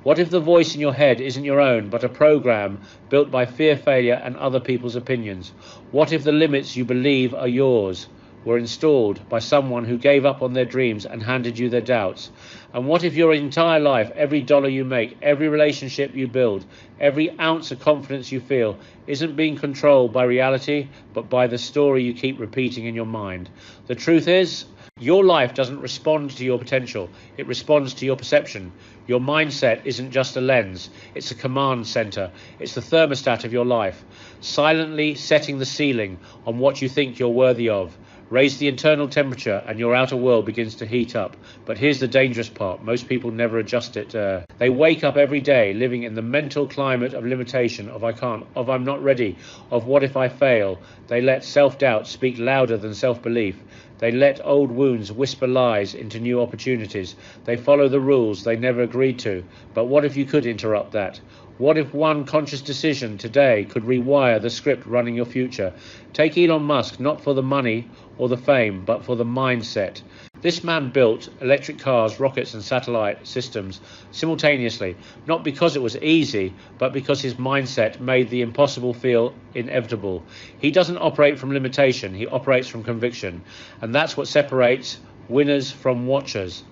What if the voice in your head isn't your own, but a program built by fear, failure, and other people's opinions? What if the limits you believe are yours were installed by someone who gave up on their dreams and handed you their doubts? And what if your entire life, every dollar you make, every relationship you build, every ounce of confidence you feel, isn't being controlled by reality, but by the story you keep repeating in your mind? The truth is, your life doesn't respond to your potential, it responds to your perception. Your mindset isn't just a lens, it's a command center. It's the thermostat of your life, silently setting the ceiling on what you think you're worthy of. Raise the internal temperature and your outer world begins to heat up. But here's the dangerous part. Most people never adjust it. They wake up every day living in the mental climate of limitation, of I can't, of I'm not ready, of what if I fail. They let self-doubt speak louder than self-belief. They let old wounds whisper lies into new opportunities. They follow the rules they never agreed to. But what if you could interrupt that? What if one conscious decision today could rewire the script running your future? Take Elon Musk, not for the money or the fame, but for the mindset. This man built electric cars, rockets and satellite systems simultaneously, not because it was easy, but because his mindset made the impossible feel inevitable. He doesn't operate from limitation, he operates from conviction. And that's what separates winners from watchers.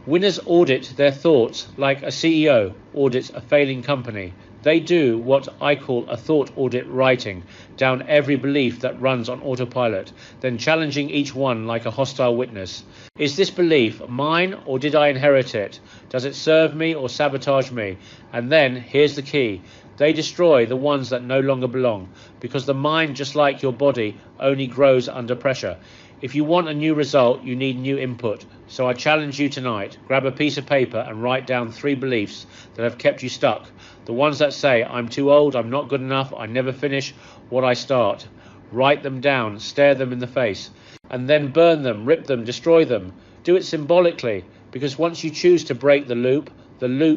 Winners audit their thoughts like a CEO audits a failing company. They do what I call a thought audit, writing down every belief that runs on autopilot, then challenging each one like a hostile witness. Is this belief mine or did I inherit it? Does it serve me or sabotage me? And then, here's the key, they destroy the ones that no longer belong, because the mind, just like your body, only grows under pressure. If you want a new result, you need new input. So I challenge you tonight, grab a piece of paper and write down 3 beliefs that have kept you stuck. The ones that say, I'm too old, I'm not good enough, I never finish what I start. Write them down, stare them in the face, and then burn them, rip them, destroy them. Do it symbolically, because once you choose to break the loop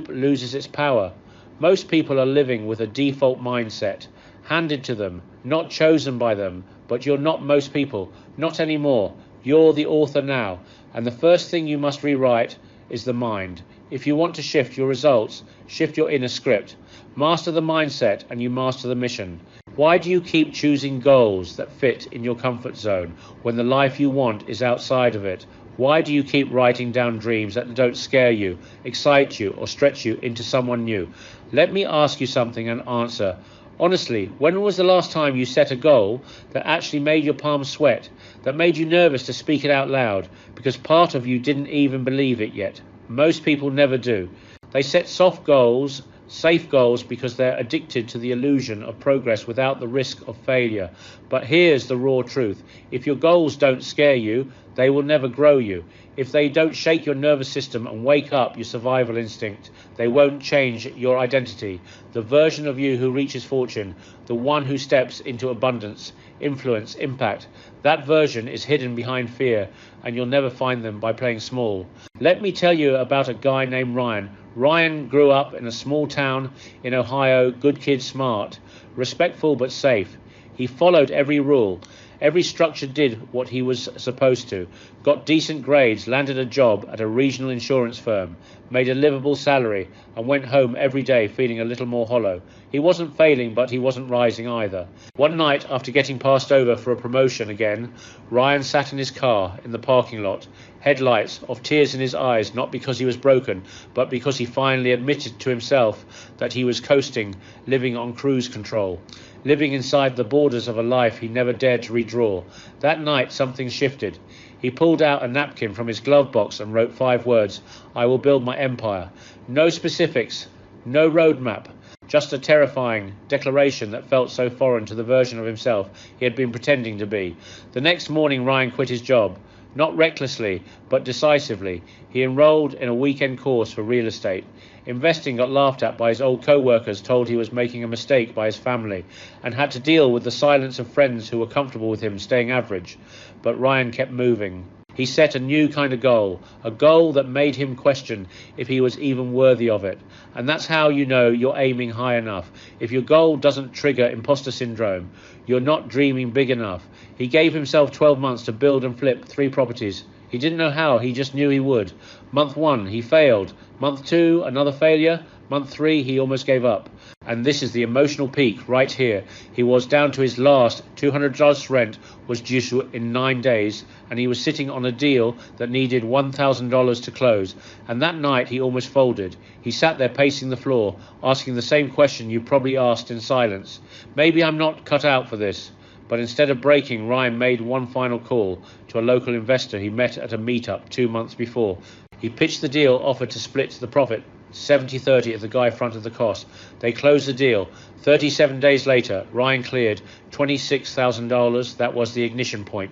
loses its power. Most people are living with a default mindset, handed to them, not chosen by them. But you're not most people, not anymore. You're the author now. And the first thing you must rewrite is the mind. If you want to shift your results, shift your inner script. Master the mindset and you master the mission. Why do you keep choosing goals that fit in your comfort zone when the life you want is outside of it? Why do you keep writing down dreams that don't scare you, excite you, or stretch you into someone new? Let me ask you something and answer. Honestly, when was the last time you set a goal that actually made your palms sweat, that made you nervous to speak it out loud, because part of you didn't even believe it yet? Most people never do. They set soft goals, safe goals, because they're addicted to the illusion of progress without the risk of failure. But here's the raw truth. If your goals don't scare you, they will never grow you. If they don't shake your nervous system and wake up your survival instinct, they won't change your identity. The version of you who reaches fortune, the one who steps into abundance, influence, impact, that version is hidden behind fear, and you'll never find them by playing small. Let me tell you about a guy named Ryan. Ryan grew up in a small town in Ohio, good kid, smart, respectful but safe. He followed every rule. Every structure did what he was supposed to, got decent grades, landed a job at a regional insurance firm, made a livable salary, and went home every day feeling a little more hollow. He wasn't failing, but he wasn't rising either. One night, after getting passed over for a promotion again, Ryan sat in his car in the parking lot, headlights of tears in his eyes, not because he was broken, but because he finally admitted to himself that he was coasting, living on cruise control, living inside the borders of a life he never dared to redraw. That night something shifted. He pulled out a napkin from his glove box and wrote 5 words, I will build my empire. No specifics, no roadmap, just a terrifying declaration that felt so foreign to the version of himself he had been pretending to be. The next morning Ryan quit his job. Not recklessly, but decisively. He enrolled in a weekend course for real estate. Investing got laughed at by his old co-workers, told he was making a mistake by his family, and had to deal with the silence of friends who were comfortable with him staying average. But Ryan kept moving. He set a new kind of goal, a goal that made him question if he was even worthy of it. And that's how you know you're aiming high enough. If your goal doesn't trigger imposter syndrome, you're not dreaming big enough. He gave himself 12 months to build and flip 3 properties. He didn't know how, he just knew he would. Month 1, he failed. Month 2, another failure. Month 3, he almost gave up. And this is the emotional peak right here. He was down to his last $200 rent was due in 9 days, and he was sitting on a deal that needed $1,000 to close. And that night he almost folded. He sat there pacing the floor, asking the same question you probably asked in silence. Maybe I'm not cut out for this. But instead of breaking, Ryan made one final call to a local investor he met at a meetup 2 months before. He pitched the deal, offered to split the profit 70-30 if the guy fronted the cost. They closed the deal. 37 days later, Ryan cleared $26,000. That was the ignition point.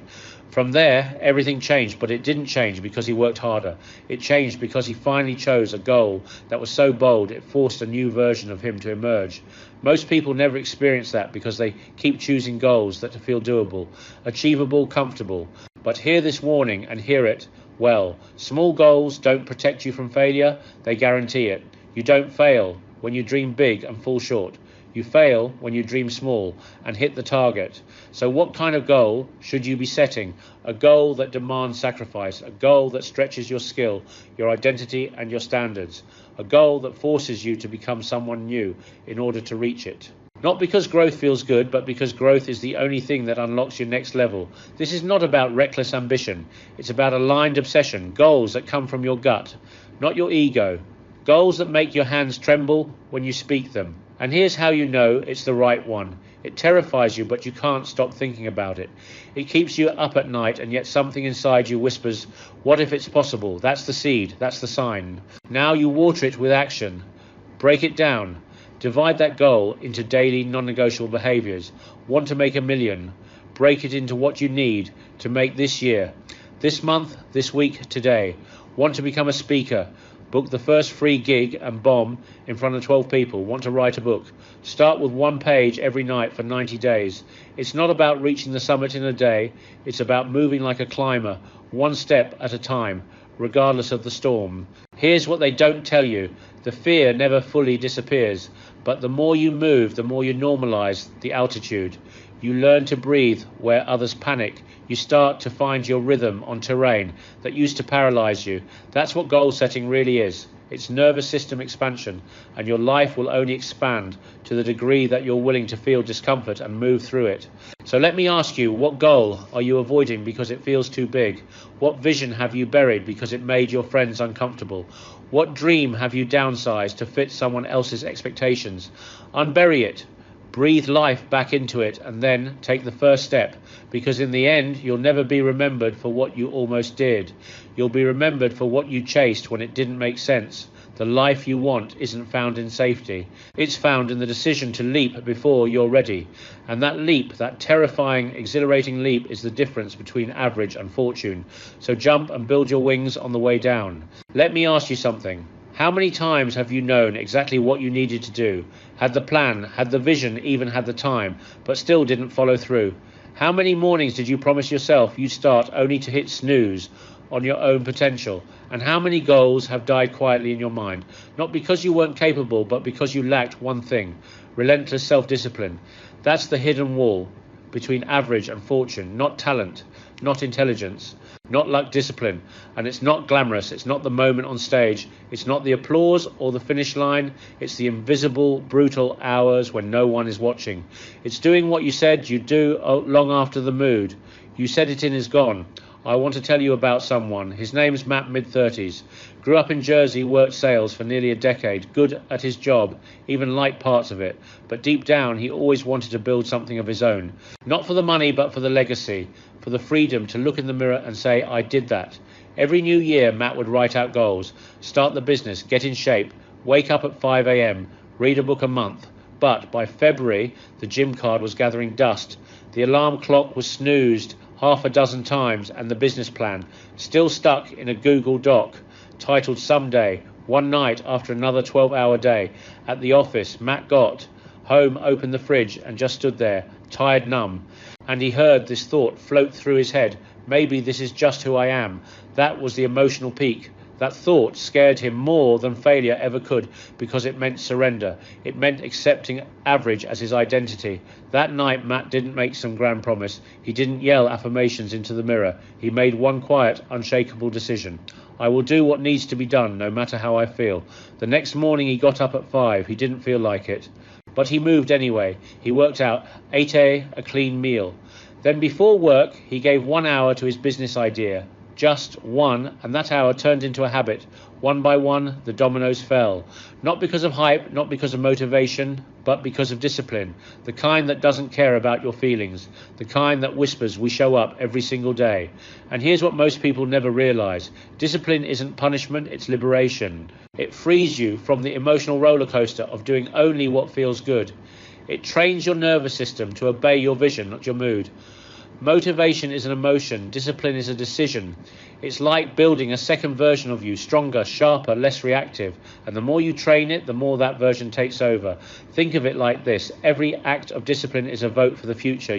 From there, everything changed, but it didn't change because he worked harder. It changed because he finally chose a goal that was so bold it forced a new version of him to emerge. Most people never experience that because they keep choosing goals that feel doable, achievable, comfortable. But hear this warning and hear it well. Small goals don't protect you from failure, they guarantee it. You don't fail when you dream big and fall short. You fail when you dream small and hit the target. So what kind of goal should you be setting? A goal that demands sacrifice, a goal that stretches your skill, your identity and your standards, a goal that forces you to become someone new in order to reach it. Not because growth feels good, but because growth is the only thing that unlocks your next level. This is not about reckless ambition. It's about aligned obsession, goals that come from your gut, not your ego. Goals that make your hands tremble when you speak them. And here's how you know it's the right one. It terrifies you, but you can't stop thinking about it. It keeps you up at night, and yet something inside you whispers, what if it's possible? That's the seed, that's the sign. Now you water it with action. Break it down. Divide that goal into daily non-negotiable behaviors. Want to make $1 million? Break it into what you need to make this year, this month, this week, today. Want to become a speaker? Book the first free gig and bomb in front of 12 people. Want to write a book? Start with 1 page every night for 90 days. It's not about reaching the summit in a day. It's about moving like a climber, 1 step at a time, regardless of the storm. Here's what they don't tell you. The fear never fully disappears, but the more you move, the more you normalize the altitude. You learn to breathe where others panic. You start to find your rhythm on terrain that used to paralyze you. That's what goal setting really is. It's nervous system expansion, and your life will only expand to the degree that you're willing to feel discomfort and move through it. So let me ask you, what goal are you avoiding because it feels too big? What vision have you buried because it made your friends uncomfortable? What dream have you downsized to fit someone else's expectations? Unbury it. Breathe life back into it and then take the first step, because in the end you'll never be remembered for what you almost did. You'll be remembered for what you chased when it didn't make sense. The life you want isn't found in safety. It's found in the decision to leap before you're ready. And that leap, that terrifying, exhilarating leap, is the difference between average and fortune. So jump and build your wings on the way down. Let me ask you something. How many times have you known exactly what you needed to do, had the plan, had the vision, even had the time, but still didn't follow through? How many mornings did you promise yourself you'd start only to hit snooze on your own potential? And how many goals have died quietly in your mind? Not because you weren't capable, but because you lacked one thing: relentless self-discipline. That's the hidden wall between average and fortune, not talent, not intelligence, not luck, discipline. And it's not glamorous. It's not the moment on stage. It's not the applause or the finish line. It's the invisible, brutal hours when no one is watching. It's doing what you said you'd do long after the mood you said it in is gone. I want to tell you about someone. His name's Matt, mid-30s. Grew up in Jersey, worked sales for nearly a decade, good at his job, even liked parts of it. But deep down, he always wanted to build something of his own. Not for the money, but for the legacy, for the freedom to look in the mirror and say, I did that. Every new year, Matt would write out goals, start the business, get in shape, wake up at 5 a.m., read a book a month. But by February, the gym card was gathering dust. The alarm clock was snoozed half a dozen times, and the business plan still stuck in a Google Doc titled Someday. One night after another 12-hour day at the office, Matt got home, opened the fridge and just stood there, tired, numb, and he heard this thought float through his head: maybe this is just who I am. That was the emotional peak That thought scared him more than failure ever could, because it meant surrender. It meant accepting average as his identity. That night, Matt didn't make some grand promise. He didn't yell affirmations into the mirror. He made one quiet, unshakable decision. I will do what needs to be done, no matter how I feel. The next morning he got up at 5. He didn't feel like it. But he moved anyway. He worked out, ate a clean meal. Then before work, he gave 1 hour to his business idea. Just one, and that hour turned into a habit. One by one, the dominoes fell. Not because of hype, not because of motivation, but because of discipline. The kind that doesn't care about your feelings. The kind that whispers, we show up every single day. And here's what most people never realize. Discipline isn't punishment, it's liberation. It frees you from the emotional roller coaster of doing only what feels good. It trains your nervous system to obey your vision, not your mood. Motivation is an emotion, discipline is a decision. It's like building a second version of you, stronger, sharper, less reactive. And the more you train it, the more that version takes over. Think of it like this. Every act of discipline is a vote for the future.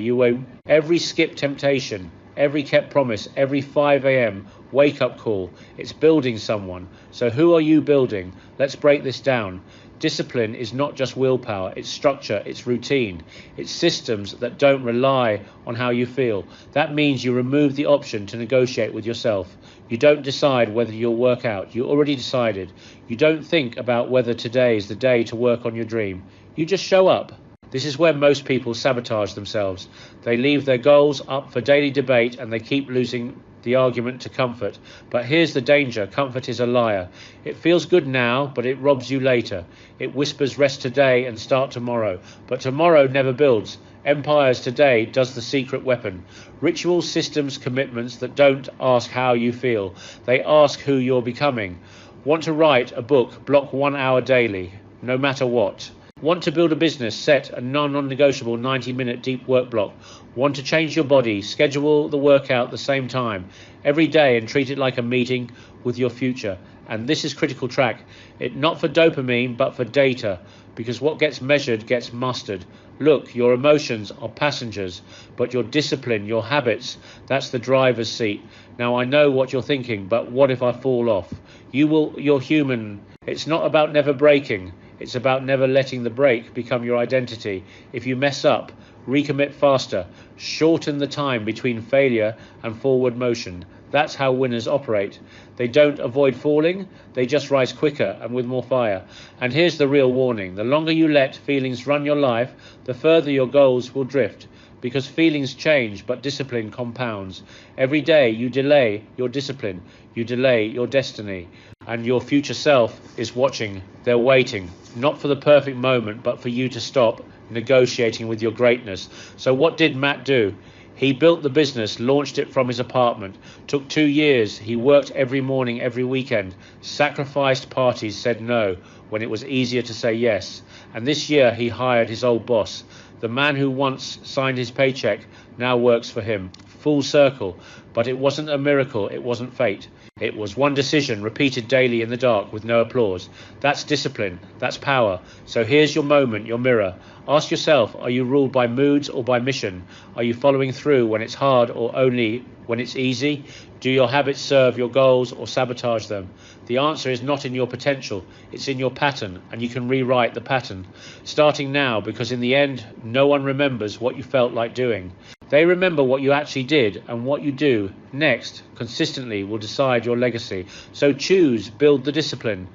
Every skipped temptation, every kept promise, every 5 a.m. wake-up call, it's building someone. So who are you building? Let's break this down. Discipline is not just willpower, it's structure, it's routine, it's systems that don't rely on how you feel. That means you remove the option to negotiate with yourself. You don't decide whether you'll work out, you already decided. You don't think about whether today is the day to work on your dream. You just show up. This is where most people sabotage themselves. They leave their goals up for daily debate and they keep losing the argument to comfort. But here's the danger. Comfort is a liar. It feels good now, but it robs you later. It whispers rest today and start tomorrow. But tomorrow never builds. Empires today does the secret weapon. Rituals, systems, commitments that don't ask how you feel. They ask who you're becoming. Want to write a book? Block 1 hour daily, no matter what. Want to build a business? Set a non-negotiable 90-minute deep work block. Want to change your body? Schedule the workout the same time every day and treat it like a meeting with your future. And this is critical track. It not for dopamine, but for data, because what gets measured gets mastered. Look, your emotions are passengers, but your discipline, your habits, that's the driver's seat. Now I know what you're thinking, but what if I fall off? You're human. It's not about never breaking. It's about never letting the break become your identity. If you mess up, recommit faster. Shorten the time between failure and forward motion. That's how winners operate. They don't avoid falling, they just rise quicker and with more fire. And here's the real warning. The longer you let feelings run your life, the further your goals will drift. Because feelings change, but discipline compounds. Every day you delay your discipline, you delay your destiny. And your future self is watching. They're waiting, not for the perfect moment, but for you to stop negotiating with your greatness. So what did Matt do? He built the business, launched it from his apartment. Took 2 years. He worked every morning, every weekend. Sacrificed parties, said no when it was easier to say yes. And this year he hired his old boss. The man who once signed his paycheck now works for him. Full circle. But it wasn't a miracle. It wasn't fate. It was one decision repeated daily in the dark with no applause. That's discipline. That's power. So here's your moment, your mirror. Ask yourself, are you ruled by moods or by mission? Are you following through when it's hard or only when it's easy? Do your habits serve your goals or sabotage them? The answer is not in your potential. It's in your pattern, and you can rewrite the pattern. Starting now, because in the end, no one remembers what you felt like doing. They remember what you actually did, and what you do next consistently will decide your legacy. So choose, build the discipline,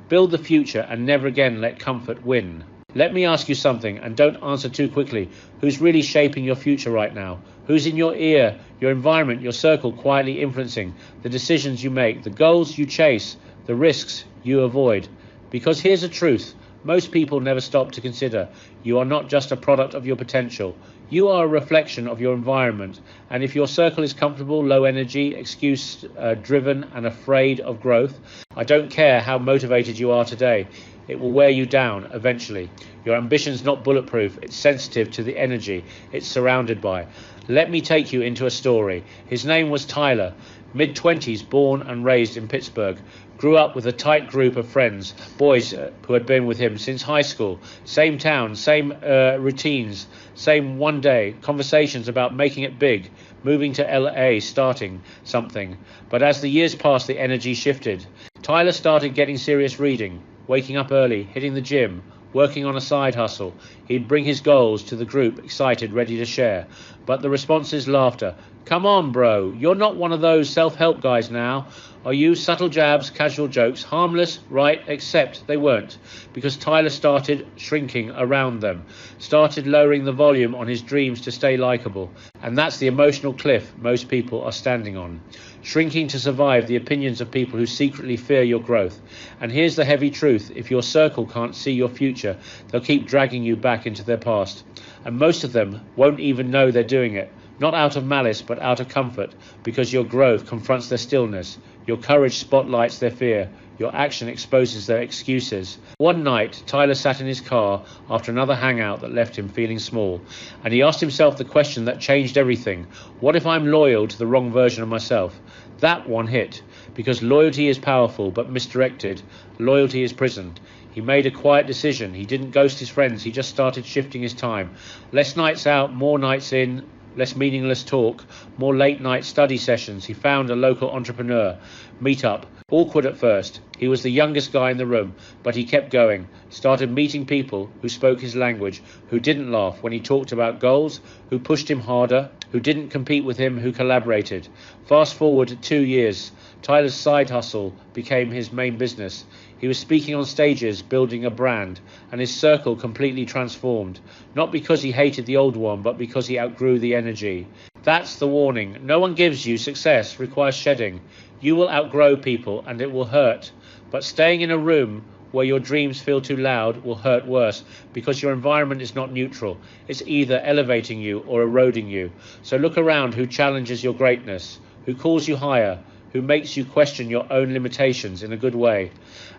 build the future, and never again let comfort win. Let me ask you something, and don't answer too quickly. Who's really shaping your future right now? Who's in your ear, your environment, your circle, quietly influencing the decisions you make, the goals you chase, the risks you avoid? Because here's the truth. Most people never stop to consider you are not just a product of your potential. You are a reflection of your environment. And if your circle is comfortable, low energy, excuse-driven and afraid of growth, I don't care how motivated you are today. It will wear you down eventually. Your ambition's not bulletproof. It's sensitive to the energy it's surrounded by. Let me take you into a story. His name was Tyler, mid-20s, born and raised in Pittsburgh. Grew up with a tight group of friends, boys who had been with him since high school. Same town, same routines, same one day, conversations about making it big, moving to LA, starting something. But as the years passed, the energy shifted. Tyler started getting serious reading, waking up early, hitting the gym, working on a side hustle. He'd bring his goals to the group, excited, ready to share. But the response is laughter. Come on, bro, you're not one of those self-help guys now. Are you? Subtle jabs, casual jokes, harmless, right? Except they weren't, because Tyler started shrinking around them, started lowering the volume on his dreams to stay likable. And that's the emotional cliff most people are standing on. Shrinking to survive the opinions of people who secretly fear your growth. And here's the heavy truth. If your circle can't see your future, they'll keep dragging you back into their past. And most of them won't even know they're doing it. Not out of malice, but out of comfort, because your growth confronts their stillness. Your courage spotlights their fear. Your action exposes their excuses. One night, Tyler sat in his car after another hangout that left him feeling small, and he asked himself the question that changed everything. What if I'm loyal to the wrong version of myself? That one hit, because loyalty is powerful, but misdirected. Loyalty is prison. He made a quiet decision. He didn't ghost his friends. He just started shifting his time. Less nights out, more nights in, less meaningless talk, more late-night study sessions. He found a local entrepreneur meetup. Awkward at first. He was the youngest guy in the room, but he kept going. Started meeting people who spoke his language, who didn't laugh when he talked about goals, who pushed him harder, who didn't compete with him, who collaborated. Fast forward 2 years. Tyler's side hustle became his main business. He was speaking on stages, building a brand, and his circle completely transformed. Not because he hated the old one, but because he outgrew the energy. That's the warning. No one gives you success requires shedding. You will outgrow people and it will hurt. But staying in a room where your dreams feel too loud will hurt worse, because your environment is not neutral. It's either elevating you or eroding you. So look around who challenges your greatness, who calls you higher, who makes you question your own limitations in a good way.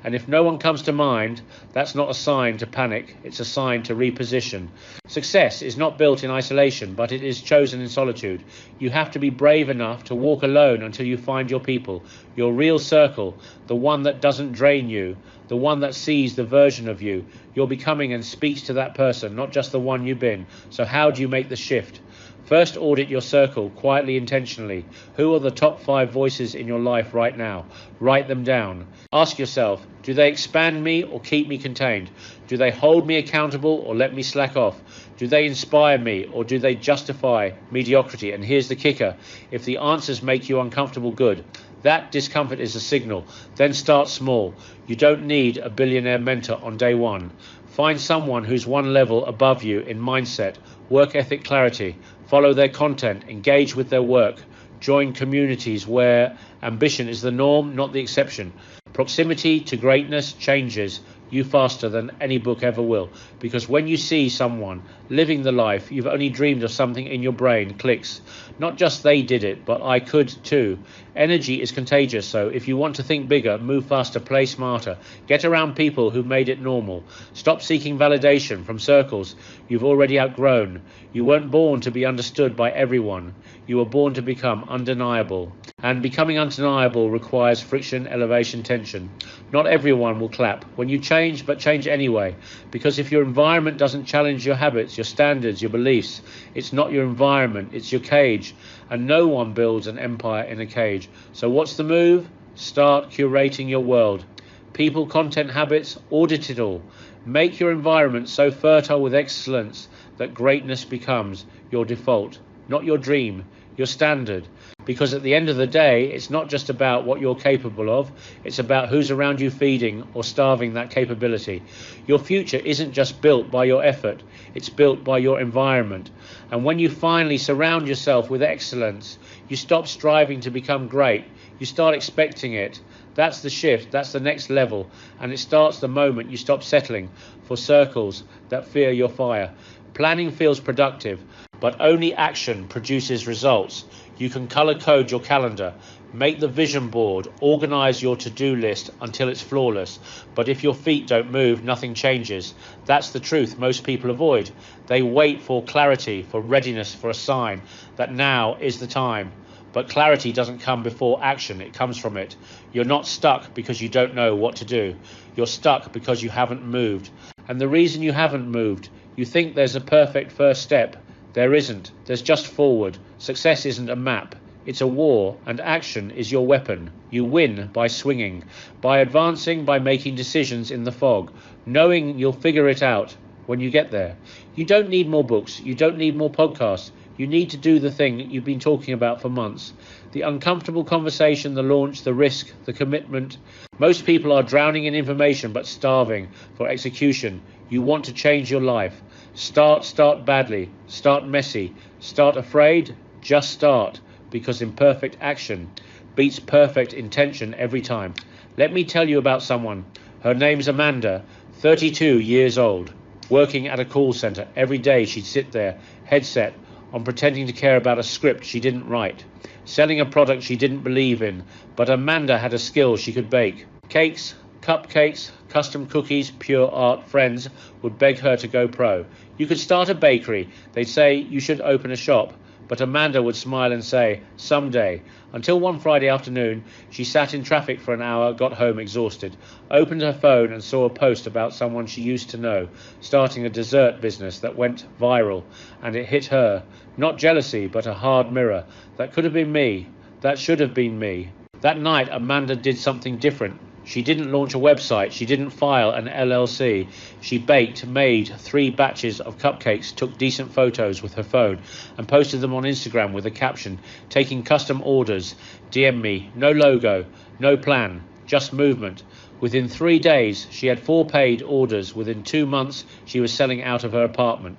And if no one comes to mind, that's not a sign to panic, it's a sign to reposition. Success is not built in isolation, but it is chosen in solitude. You have to be brave enough to walk alone until you find your people, your real circle, the one that doesn't drain you, the one that sees the version of you you're becoming and speaks to that person, not just the one you've been. So how do you make the shift? First, audit your circle, quietly, intentionally. Who are the top 5 voices in your life right now? Write them down. Ask yourself, do they expand me or keep me contained? Do they hold me accountable or let me slack off? Do they inspire me or do they justify mediocrity? And here's the kicker. If the answers make you uncomfortable, good. That discomfort is a signal. Then start small. You don't need a billionaire mentor on day one. Find someone who's one level above you in mindset, work ethic, clarity. Follow their content, engage with their work, join communities where ambition is the norm, not the exception. Proximity to greatness changes you faster than any book ever will, because when you see someone living the life you've only dreamed of, something in your brain clicks. Not just they did it, but I could too. Energy is contagious, so if you want to think bigger, move faster, play smarter, get around people who made it normal. Stop seeking validation from circles you've already outgrown. You weren't born to be understood by everyone. You were born to become undeniable. And becoming undeniable requires friction, elevation, tension. Not everyone will clap when you change, but change anyway. Because if your environment doesn't challenge your habits, your standards, your beliefs, it's not your environment, it's your cage. And no one builds an empire in a cage. So what's the move? Start curating your world. People, content, habits, audit it all. Make your environment so fertile with excellence that greatness becomes your default, not your dream, your standard. Because at the end of the day, it's not just about what you're capable of, it's about who's around you feeding or starving that capability. Your future isn't just built by your effort, it's built by your environment. And when you finally surround yourself with excellence, you stop striving to become great, you start expecting it. That's the shift, that's the next level, and it starts the moment you stop settling for circles that fear your fire. Planning feels productive, but only action produces results. You can color code your calendar, make the vision board, organize your to-do list until it's flawless. But if your feet don't move, nothing changes. That's the truth most people avoid. They wait for clarity, for readiness, for a sign that now is the time. But clarity doesn't come before action, it comes from it. You're not stuck because you don't know what to do. You're stuck because you haven't moved. And the reason you haven't moved, you think there's a perfect first step. There isn't. There's just forward. Success isn't a map. It's a war, and action is your weapon. You win by swinging, by advancing, by making decisions in the fog, knowing you'll figure it out when you get there. You don't need more books. You don't need more podcasts. You need to do the thing you've been talking about for months. The uncomfortable conversation, the launch, the risk, the commitment. Most people are drowning in information but starving for execution. You want to change your life. Start badly. Start messy. Start afraid. Just start. Because imperfect action beats perfect intention every time. Let me tell you about someone. Her name's Amanda, 32 years old, working at a call center. Every day she'd sit there, headset on, pretending to care about a script she didn't write, selling a product she didn't believe in. But Amanda had a skill she could bake. Cakes, cupcakes, custom cookies, pure art. Friends would beg her to go pro. You could start a bakery. They'd say you should open a shop. But Amanda would smile and say, someday. Until one Friday afternoon, she sat in traffic for an hour, got home exhausted, opened her phone and saw a post about someone she used to know, starting a dessert business that went viral, and it hit her. Not jealousy, but a hard mirror. That could have been me. That should have been me. That night, Amanda did something different. She didn't launch a website. She didn't file an LLC. She baked, made 3 batches of cupcakes, took decent photos with her phone, and posted them on Instagram with a caption, taking custom orders. DM me. No logo, no plan, just movement. Within 3 days, she had 4 paid orders. Within 2 months, she was selling out of her apartment.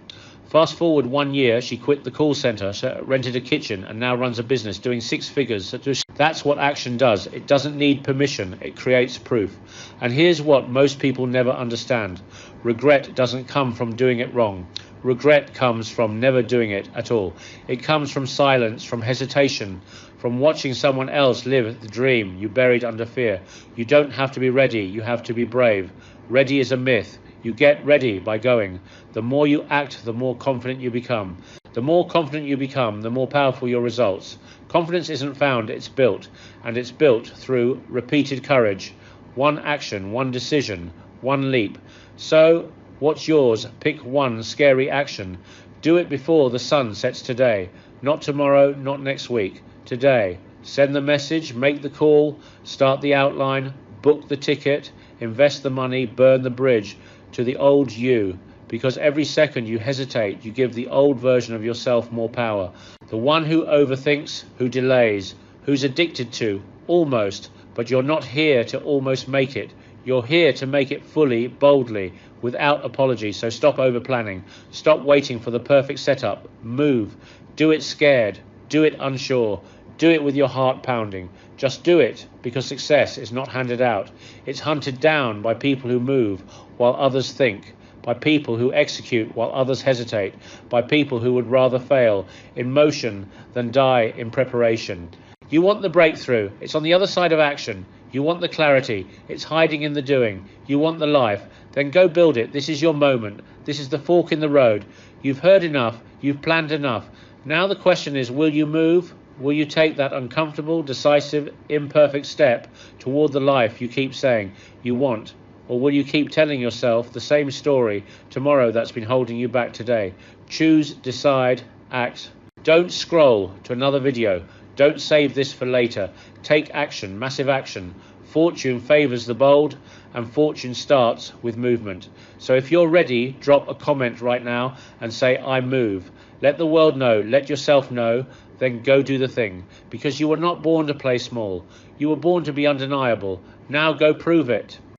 Fast forward 1 year, she quit the call center, rented a kitchen, and now runs a business doing 6 figures. That's what action does. It doesn't need permission. It creates proof. And here's what most people never understand. Regret doesn't come from doing it wrong. Regret comes from never doing it at all. It comes from silence, from hesitation, from watching someone else live the dream you buried under fear. You don't have to be ready. You have to be brave. Ready is a myth. You get ready by going. The more you act, the more confident you become. The more confident you become, the more powerful your results. Confidence isn't found, it's built. And it's built through repeated courage. One action, one decision, one leap. So, what's yours? Pick one scary action. Do it before the sun sets today. Not tomorrow, not next week. Today. Send the message, make the call, start the outline, book the ticket, invest the money, burn the bridge to the old you. Because every second you hesitate, you give the old version of yourself more power. The one who overthinks, who delays, who's addicted to, almost, but you're not here to almost make it. You're here to make it fully, boldly, without apology. So stop over-planning. Stop waiting for the perfect setup. Move. Do it scared. Do it unsure. Do it with your heart pounding. Just do it, because success is not handed out. It's hunted down by people who move while others think. By people who execute while others hesitate, by people who would rather fail in motion than die in preparation. You want the breakthrough, it's on the other side of action. You want the clarity, it's hiding in the doing. You want the life, then go build it. This is your moment, this is the fork in the road. You've heard enough, you've planned enough. Now the question is, will you move? Will you take that uncomfortable, decisive, imperfect step toward the life you keep saying you want? Or will you keep telling yourself the same story tomorrow that's been holding you back today? Choose, decide, act. Don't scroll to another video. Don't save this for later. Take action, massive action. Fortune favors the bold, and fortune starts with movement. So if you're ready, drop a comment right now and say, I move. Let the world know, let yourself know, then go do the thing. Because you were not born to play small. You were born to be undeniable. Now go prove it.